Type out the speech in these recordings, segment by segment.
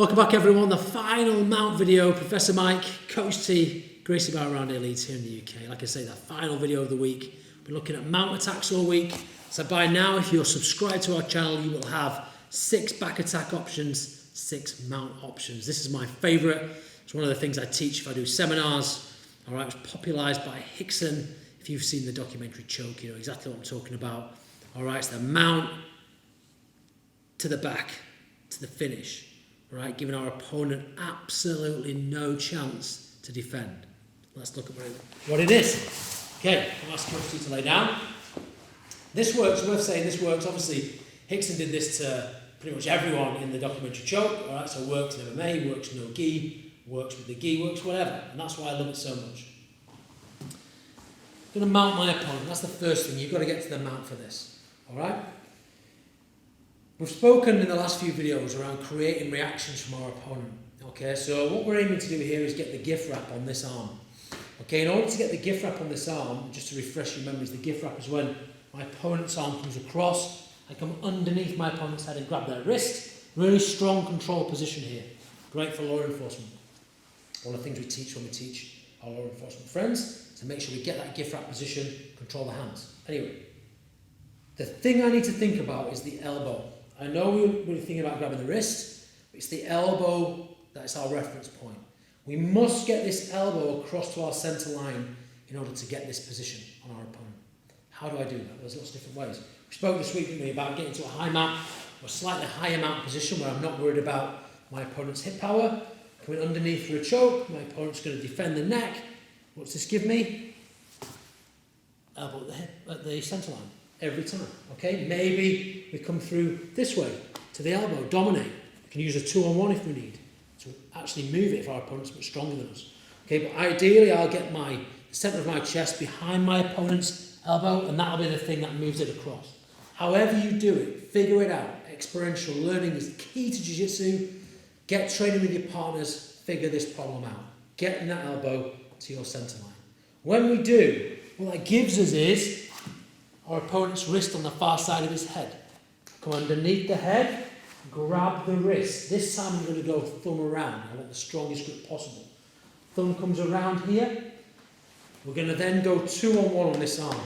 Welcome back everyone, the final mount video. Professor Mike, Coach T, Gracie Bar Round Leeds here in the UK. Like I say, the final video of the week. We're looking at mount attacks all week. So by now, if you're subscribed to our channel, you will have 6 back attack options, 6 mount options. This is my favourite. It's one of the things I teach if I do seminars. All right, it was popularised by Rickson. If you've seen the documentary Choke, you know exactly what I'm talking about. All right, it's the mount to the back, to the finish. Right, giving our opponent absolutely no chance to defend. Let's look at what it is. Okay, I'll ask Coach T to lay down. This works, worth saying this works. Obviously, Rickson did this to pretty much everyone in the documentary Choke. All right, so it works in MMA, works no gi, works with the gi, works whatever. And that's why I love it so much. I'm going to mount my opponent. That's the first thing. You've got to get to the mount for this. All right? We've spoken in the last few videos around creating reactions from our opponent. Okay, so what we're aiming to do here is get the gift wrap on this arm. Okay, in order to get the gift wrap on this arm, just to refresh your memories, the gift wrap is when my opponent's arm comes across, I come underneath my opponent's head and grab their wrist. Really strong control position here. Great for law enforcement. One of the things we teach when we teach our law enforcement friends is to make sure we get that gift wrap position, control the hands. Anyway, the thing I need to think about is the elbow. I know we're thinking about grabbing the wrist, but it's the elbow that's our reference point. We must get this elbow across to our centre line in order to get this position on our opponent. How do I do that? There's lots of different ways. We spoke this week, didn't we, about getting to a high mount, or a slightly higher mount position where I'm not worried about my opponent's hip power. Coming underneath for a choke, my opponent's going to defend the neck. What's this give me? Elbow at the hip, at the centre line. Every time, okay? Maybe we come through this way, to the elbow, dominate. We can use a 2-on-1 if we need, to actually move it if our opponent's much stronger than us. Okay, but ideally I'll get the centre of my chest behind my opponent's elbow, and that'll be the thing that moves it across. However you do it, figure it out. Experiential learning is key to Jiu-Jitsu. Get training with your partners, figure this problem out. Getting that elbow to your centre line. When we do, what that gives us is our opponent's wrist on the far side of his head. Come underneath the head, grab the wrist. This time I'm going to go thumb around. I want the strongest grip possible. Thumb comes around here. We're going to then go 2-on-1 on this arm.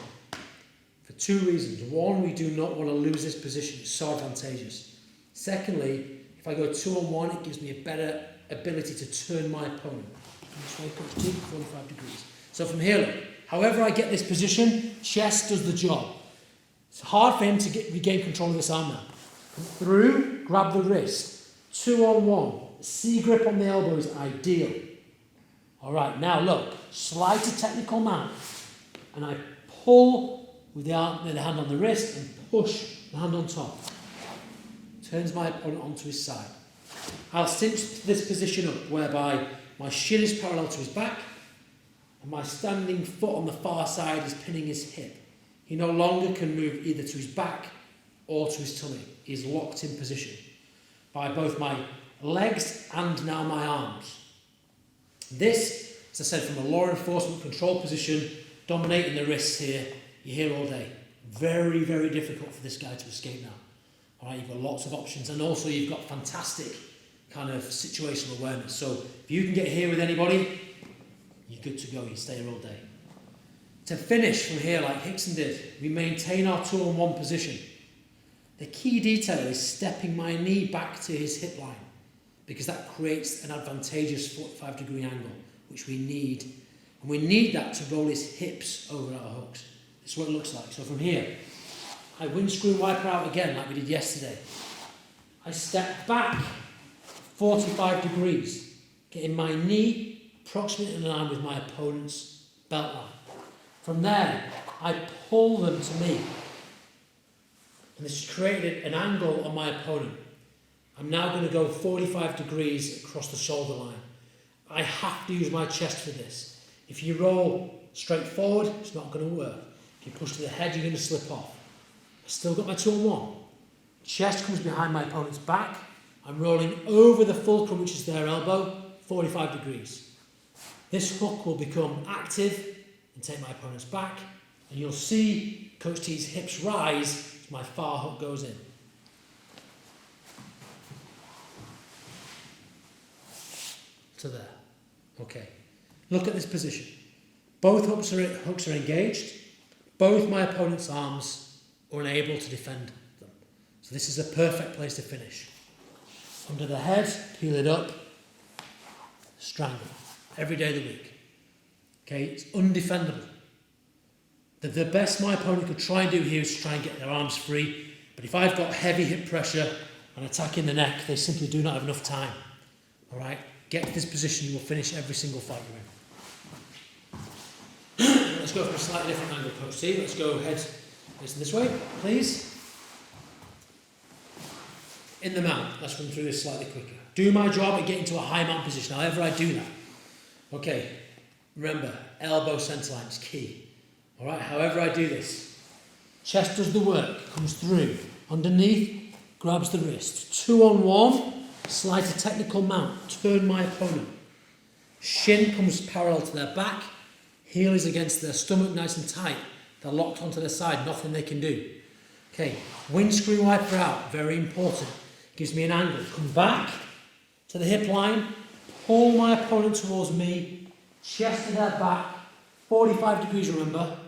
For 2 reasons. One, we do not want to lose this position. It's so advantageous. Secondly, if I go 2-on-1, it gives me a better ability to turn my opponent. This way, Coach T, 45 degrees. So from here, look. However I get this position, chest does the job. It's hard for him to regain control of this arm now. Come through, grab the wrist. 2-on-1. C grip on the elbow is ideal. All right, now look. Slide to technical mount. And I pull with the hand on the wrist and push the hand on top. Turns my opponent onto his side. I'll cinch this position up whereby my shin is parallel to his back. And my standing foot on the far side is pinning his hip. He no longer can move either to his back or to his tummy. He's locked in position by both my legs and now my arms. This, as I said, from a law enforcement control position, dominating the wrists here, you're here all day. Very, very difficult for this guy to escape now. All right, you've got lots of options, and also you've got fantastic kind of situational awareness. So if you can get here with anybody, you're good to go, you stay here all day. To finish from here, like Rickson did, we maintain our 2-on-1 position. The key detail is stepping my knee back to his hip line, because that creates an advantageous 45-degree angle, which we need. And we need that to roll his hips over our hooks. This is what it looks like. So from here, I windscreen wiper out again, like we did yesterday. I step back 45 degrees, getting my knee approximately in line with my opponent's belt line. From there, I pull them to me. And this has created an angle on my opponent. I'm now going to go 45 degrees across the shoulder line. I have to use my chest for this. If you roll straight forward, it's not going to work. If you push to the head, you're going to slip off. I've still got my 2-on-1. Chest comes behind my opponent's back. I'm rolling over the fulcrum, which is their elbow, 45 degrees. This hook will become active and take my opponent's back, and you'll see Coach T's hips rise as my far hook goes in. to there. Okay. Look at this position. Both hooks are engaged. Both my opponent's arms are unable to defend them. So this is a perfect place to finish. Under the head, peel it up, strangle. Every day of the week. Okay, it's undefendable. The best my opponent could try and do here is to try and get their arms free. But if I've got heavy hip pressure and attacking the neck, they simply do not have enough time. All right, get to this position, you will finish every single fight you're in. Let's go for a slightly different angle, Coach T. Let's go head facing this way, please. In the mount, let's run through this slightly quicker. Do my job at getting to a high mount position, however I do that. Okay, remember, elbow centre line is key. All right, however I do this. Chest does the work, comes through, underneath, grabs the wrist. 2-on-1, slide to technical mount, turn my opponent. Shin comes parallel to their back, heel is against their stomach nice and tight. They're locked onto their side, nothing they can do. Okay, windscreen wiper out, very important. Gives me an angle. Come back to the hip line, pull my opponent towards me, chest to their back, 45 degrees remember.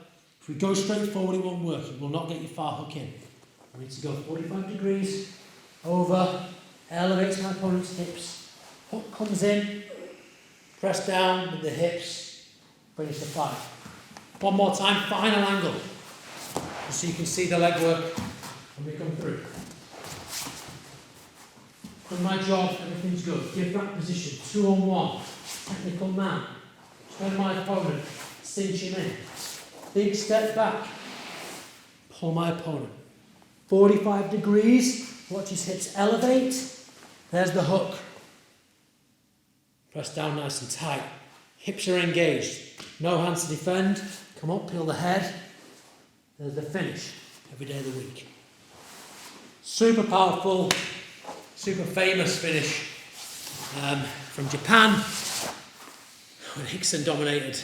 If we go straight forward it won't work, it will not get you far hook in. I need to go 45 degrees, over, elevates my opponent's hips, hook comes in, press down with the hips, finish the fight. One more time, final angle, just so you can see the leg work when we come through. Done my job, everything's good. Give that position, 2-on-1, technical mount, turn my opponent, cinch him in. Big step back, pull my opponent. 45 degrees, watch his hips elevate. There's the hook. Press down nice and tight. Hips are engaged. No hands to defend. Come up, peel the head. There's the finish every day of the week. Super powerful, super famous finish from Japan when Rickson dominated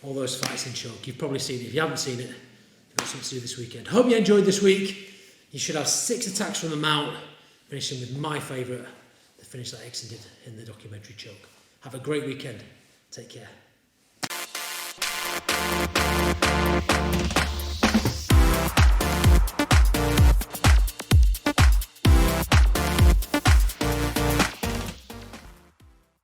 all those fights in choke. You've probably seen it. If you haven't seen it, you've got something to do this weekend. Hope you enjoyed this week. You should have 6 attacks from the mount, finishing with my favourite, the finish that Rickson did in the documentary choke. Have a great weekend. Take care.